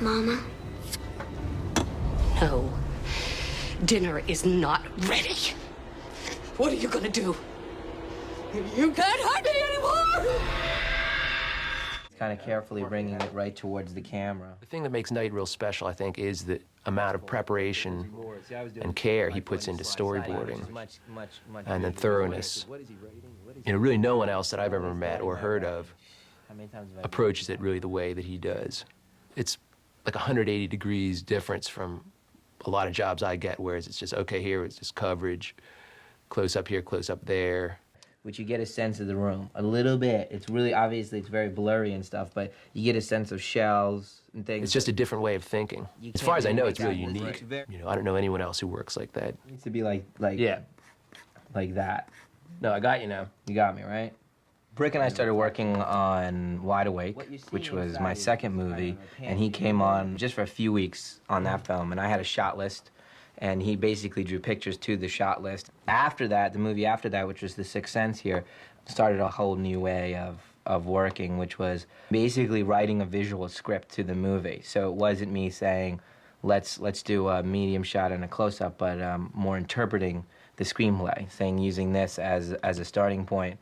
Mama? No. Dinner is not ready. What are you gonna do? You can't hide me anymore! Kind of carefully bringing it right towards the camera. The thing that makes Night real special, I think, is the amount of preparation and care he puts into storyboarding and then thoroughness. You know, really no one else that I've ever met or heard of approaches it really the way that he does. It's like 180 degrees difference from a lot of jobs I get, whereas it's just, okay, here it's just coverage, close up here, close up there. Which you get a sense of the room a little bit. It's really, obviously, it's very blurry and stuff, but you get a sense of shells and things. It's just a different way of thinking. As far as I know, it's really unique. You know, I don't know anyone else who works like that. It needs to be like yeah, like that. no, I got you now. You got me, right? Brick and I started working on Wide Awake, which was my second movie, and he came on just for a few weeks on that film, and I had a shot list, and he basically drew pictures to the shot list. After that, the movie after that, which was The Sixth Sense here, started a whole new way of working, which was basically writing a visual script to the movie. So it wasn't me saying, let's do a medium shot and a close-up, but more interpreting the screenplay, saying using this as a starting point.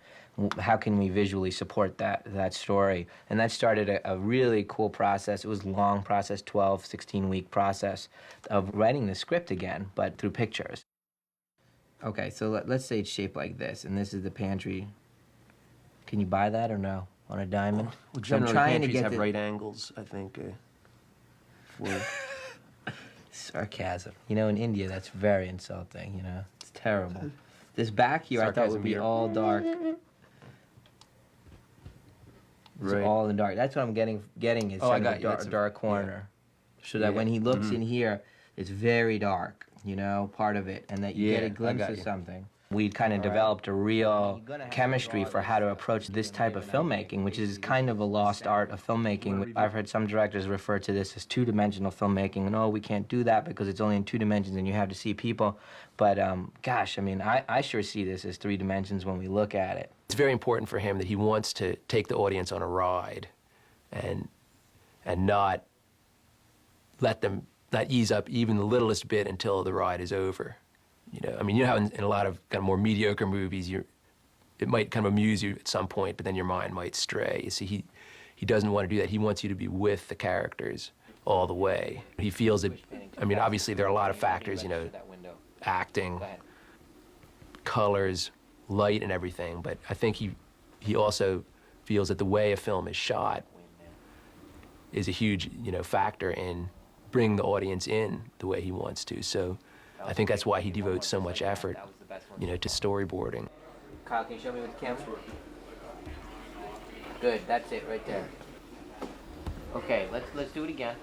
How can we visually support that story? And that started a really cool process. It was a long process, 12, 16-week process of writing the script again, but through pictures. Okay, so let's say it's shaped like this, and this is the pantry. Can you buy that or no? On a diamond? Well, generally, pantries have right angles, I think. Sarcasm. You know, in India, that's very insulting, you know? It's terrible. This back here, I thought would be all dark. It's all in dark. That's what I'm getting is a dark corner. Yeah. So that when he looks in here, it's very dark, you know, part of it, and that you get a glimpse of something. We kind of developed a real chemistry for how to approach this type of filmmaking, which is kind of a lost art of filmmaking. I've heard some directors refer to this as two-dimensional filmmaking, and oh, we can't do that because it's only in 2 dimensions and you have to see people. But gosh, I mean, I sure see this as 3 dimensions when we look at it. It's very important for him that he wants to take the audience on a ride and not let them not ease up even the littlest bit until the ride is over. You know, I mean, you know how in a lot of kind of more mediocre movies, it might kind of amuse you at some point, but then your mind might stray. You see, he doesn't want to do that. He wants you to be with the characters all the way. He feels that, I mean, obviously there are a lot of factors, you know, acting, colors, light and everything, but I think he also feels that the way a film is shot is a huge, you know, factor in bringing the audience in the way he wants to. So I think that's why he devotes so much effort, you know, to storyboarding. Kyle, can you show me with the camera? Good, that's it right there. Okay, let's do it again.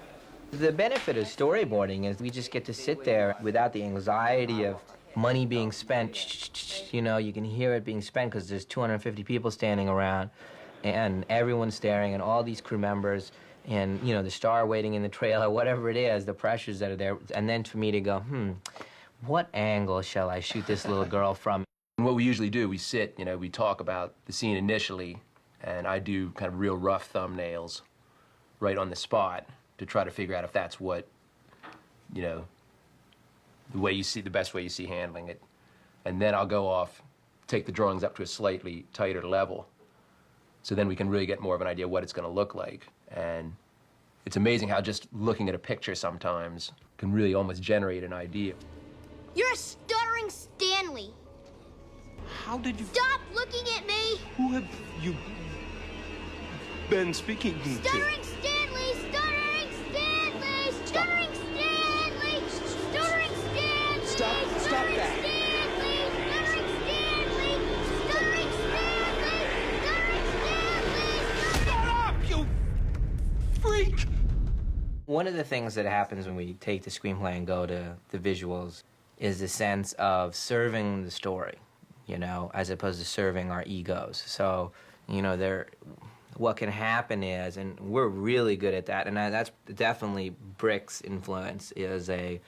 The benefit of storyboarding is we just get to sit there without the anxiety of money being spent. You know, you can hear it being spent because there's 250 people standing around and everyone's staring and all these crew members and, you know, the star waiting in the trailer, whatever it is, the pressures that are there. And then for me to go, what angle shall I shoot this little girl from? And what we usually do, we sit, you know, we talk about the scene initially, and I do kind of real rough thumbnails right on the spot to try to figure out if that's what, you know, the best way you see handling it. And then I'll go off, take the drawings up to a slightly tighter level, so then we can really get more of an idea what it's going to look like. And it's amazing how just looking at a picture sometimes can really almost generate an idea. You're a stuttering Stanley. How did you... Stop looking at me! Who have you been speaking to? Stuttering Stanley! Stuttering Stanley! Stuttering Stanley! Stuttering Stanley! Stop that! Stanley! Stuttering Stanley! Stuttering Stanley! Stuttering Stanley! Shut up, you freak! One of the things that happens when we take the screenplay and go to the visuals is the sense of serving the story, you know, as opposed to serving our egos. So, you know, what can happen is, and we're really good at that, and that's definitely Brick's influence, is a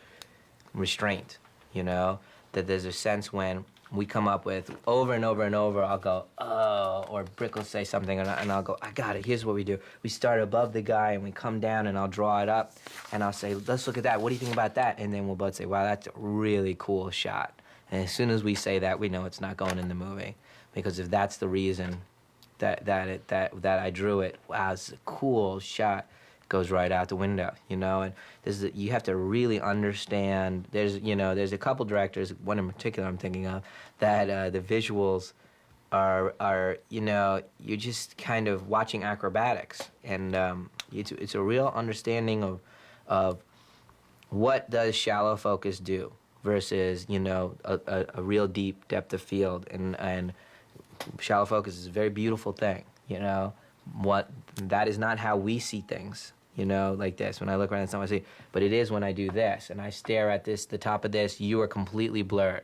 restraint, you know, that there's a sense when we come up with over and over and over. I'll go, oh, or Brick will say something, and I'll go, I got it. Here's what we do. We start above the guy, and we come down, and I'll draw it up, and I'll say, let's look at that. What do you think about that? And then we'll both say, wow, that's a really cool shot. And as soon as we say that, we know it's not going in the movie, because if that's the reason that I drew it, wow, it's a cool shot, goes right out the window, you know. And you have to really understand. There's a couple directors, one in particular I'm thinking of, that the visuals are you're just kind of watching acrobatics, and it's a real understanding of what does shallow focus do versus a real deep depth of field, and shallow focus is a very beautiful thing, that is not how we see things, like this. When I look around at something, I see, but it is when I do this, and I stare at this, the top of this, you are completely blurred.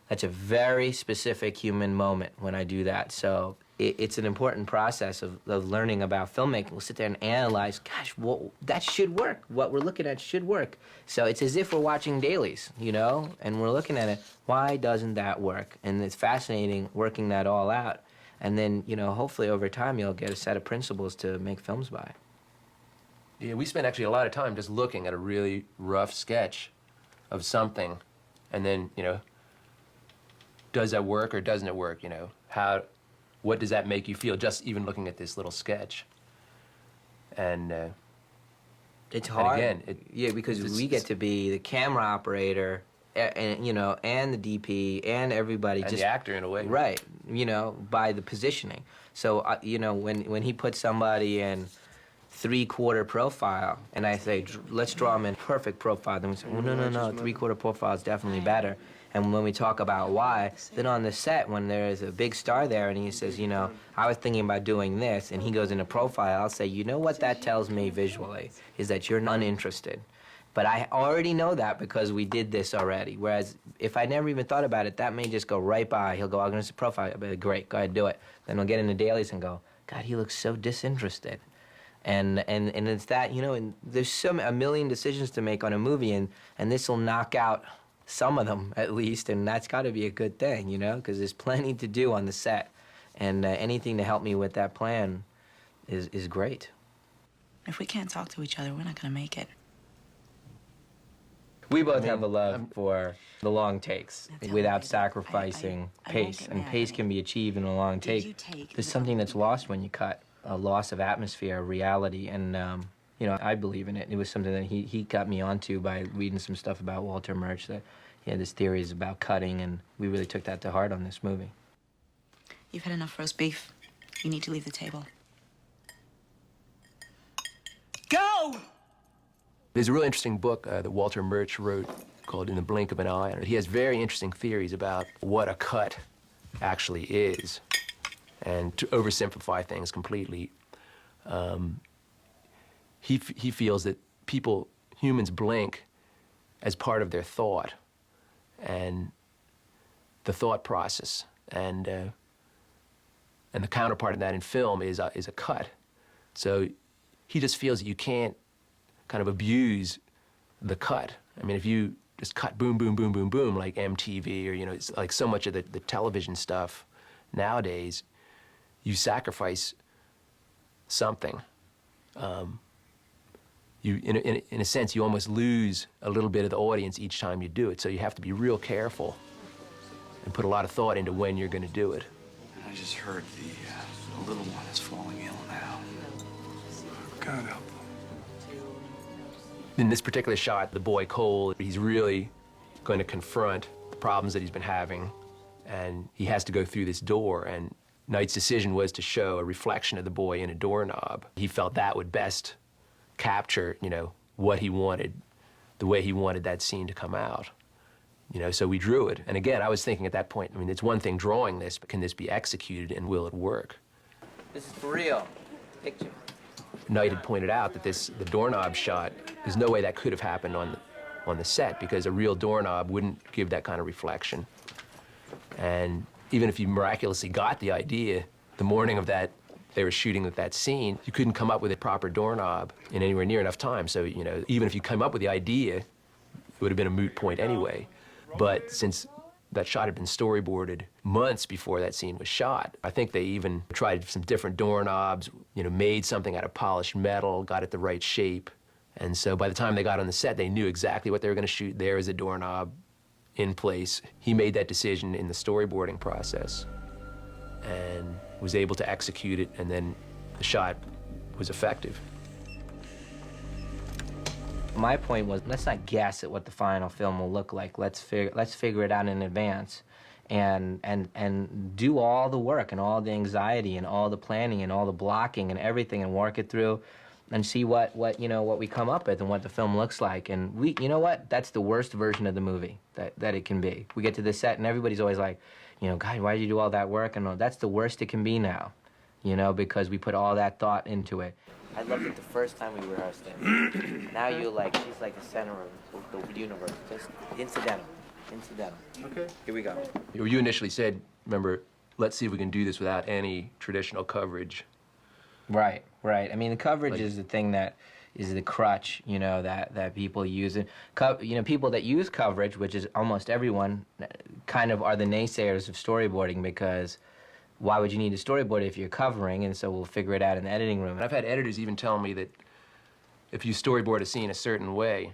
That's a very specific human moment when I do that. So it's an important process of learning about filmmaking. We'll sit there and analyze, gosh, that should work. What we're looking at should work. So it's as if we're watching dailies, and we're looking at it. Why doesn't that work? And it's fascinating working that all out. And then, hopefully over time you'll get a set of principles to make films by. Yeah, we spent actually a lot of time just looking at a really rough sketch of something, and then, does that work or doesn't it work? What does that make you feel, just even looking at this little sketch? And it's hard. And again, because we get to be the camera operator, and the DP and everybody, and just the actor in a way, right? By the positioning. So when he puts somebody in 3/4 profile, and I say, let's draw him in perfect profile, then we say, well, no, 3/4 profile is definitely better. And when we talk about why, then on the set, when there is a big star there and he says, I was thinking about doing this, and he goes into profile, I'll say, what that tells me visually is that you're uninterested. But I already know that because we did this already. Whereas if I never even thought about it, that may just go right by. He'll go, I'm going to profile. I'll be like, great, go ahead, do it. Then we'll get into dailies and go, God, he looks so disinterested. And it's that, and there's a million decisions to make on a movie, and this will knock out some of them at least, and that's got to be a good thing, because there's plenty to do on the set, and anything to help me with that plan is great. If we can't talk to each other, we're not going to make it. We both have a love for the long takes without I sacrificing won't pace, get and mad. pace can be achieved in a long Did take. you take There's the something that's opportunity? lost when you cut, a loss of atmosphere, reality, and I believe in it. It was something that he got me onto by reading some stuff about Walter Murch, that he had this theories about cutting, and we really took that to heart on this movie. You've had enough roast beef. You need to leave the table. Go! There's a really interesting book that Walter Murch wrote called In the Blink of an Eye. He has very interesting theories about what a cut actually is. And to oversimplify things completely, he feels that humans blink as part of their thought and the thought process. And the counterpart of that in film is a cut. So he just feels that you can't kind of abuse the cut. I mean, if you just cut boom, boom, boom, boom, boom, like MTV, or, it's like so much of the television stuff nowadays, you sacrifice something. In a sense, you almost lose a little bit of the audience each time you do it. So you have to be real careful and put a lot of thought into when you're going to do it. I just heard the little one is falling ill now. God help him. In this particular shot, the boy Cole, he's really going to confront the problems that he's been having, and he has to go through this door, and Knight's decision was to show a reflection of the boy in a doorknob. He felt that would best capture, what he wanted, the way he wanted that scene to come out. So we drew it. And again, I was thinking at that point, I mean, it's one thing drawing this, but can this be executed and will it work? This is for real. Picture. Knight had pointed out that the doorknob shot, there's no way that could have happened on the set, because a real doorknob wouldn't give that kind of reflection. And even if you miraculously got the idea the morning of that, they were shooting with that scene, you couldn't come up with a proper doorknob in anywhere near enough time. So, even if you come up with the idea, it would have been a moot point anyway. But since That shot had been storyboarded months before that scene was shot. I think they even tried some different doorknobs, you know, made something out of polished metal, got it the right shape. And so by the time they got on the set, they knew exactly what they were going to shoot. There is a doorknob in place. He made that decision in the storyboarding process and was able to execute it, and then the shot was effective. My point was, let's not guess at what the final film will look like. Let's figure it out in advance, and do all the work and all the anxiety and all the planning and all the blocking and everything, and work it through, and see what we come up with and what the film looks like. And you know what? That's the worst version of the movie that it can be. We get to the set and everybody's always like, you know, God, why did you do all that work? And that's the worst it can be now, you know, because we put all that thought into it. I loved it the first time we rehearsed it. Now she's like the center of the universe. Just incidental. Okay. Here we go. You initially said, remember, let's see if we can do this without any traditional coverage. Right. I mean, the coverage is the thing that is the crutch, you know, that people use. You know, people that use coverage, which is almost everyone, kind of are the naysayers of storyboarding, because why would you need a storyboard if you're covering? And so we'll figure it out in the editing room. And I've had editors even tell me that if you storyboard a scene a certain way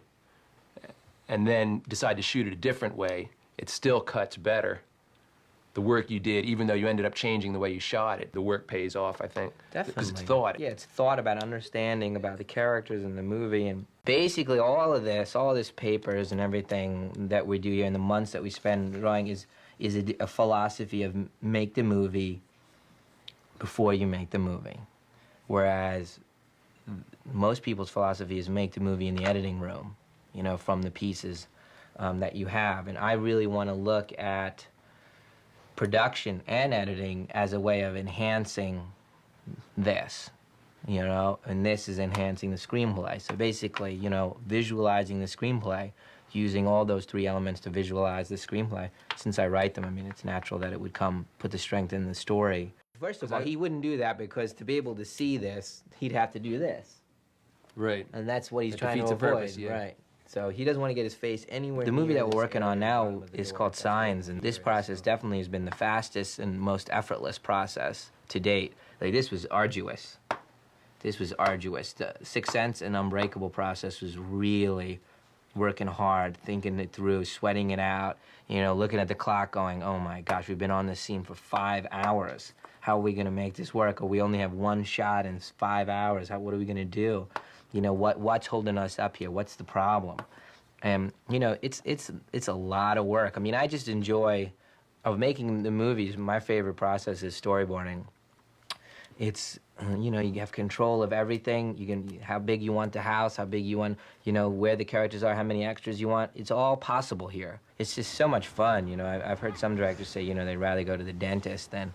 and then decide to shoot it a different way, it still cuts better. The work you did, even though you ended up changing the way you shot it, the work pays off, I think. Definitely. Because it's thought. Yeah, it's thought about understanding about the characters in the movie. And basically all this papers and everything that we do here in the months that we spend drawing is a philosophy of make the movie before you make the movie. Whereas most people's philosophy is make the movie in the editing room, you know, from the pieces that you have. And I really want to look at production and editing as a way of enhancing this, you know, and this is enhancing the screenplay. So basically, you know, visualizing the screenplay, using all those three elements to visualize the screenplay. Since I write them, I mean, it's natural that it would put the strength in the story. First of all, he wouldn't do that, because to be able to see this, he'd have to do this. Right. And that's what he's trying to defeats the avoid. purpose, yeah. Right. So he doesn't want to get his face anywhere. The movie that we're working on now is called Signs, and this process definitely has been the fastest and most effortless process to date. Like, this was arduous. The Sixth Sense and Unbreakable process was really working hard, thinking it through, sweating it out, you know, looking at the clock going, oh my gosh, we've been on this scene for 5 hours. How are we going to make this work? Or we only have one shot in 5 hours. What are we going to do? You know, what's holding us up here? What's the problem? And, you know, it's a lot of work. I mean, I just enjoy making the movies. My favorite process is storyboarding. It's, you know, you have control of everything. You can, how big you want the house, how big you want, you know, where the characters are, how many extras you want. It's all possible here. It's just so much fun, you know. I've heard some directors say, you know, they'd rather go to the dentist than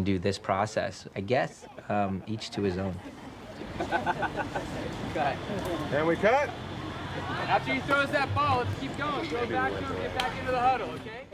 do this process. I guess each to his own. Cut. And we cut. After he throws that ball, let's keep going. Throw it back to him, get back into the huddle, okay?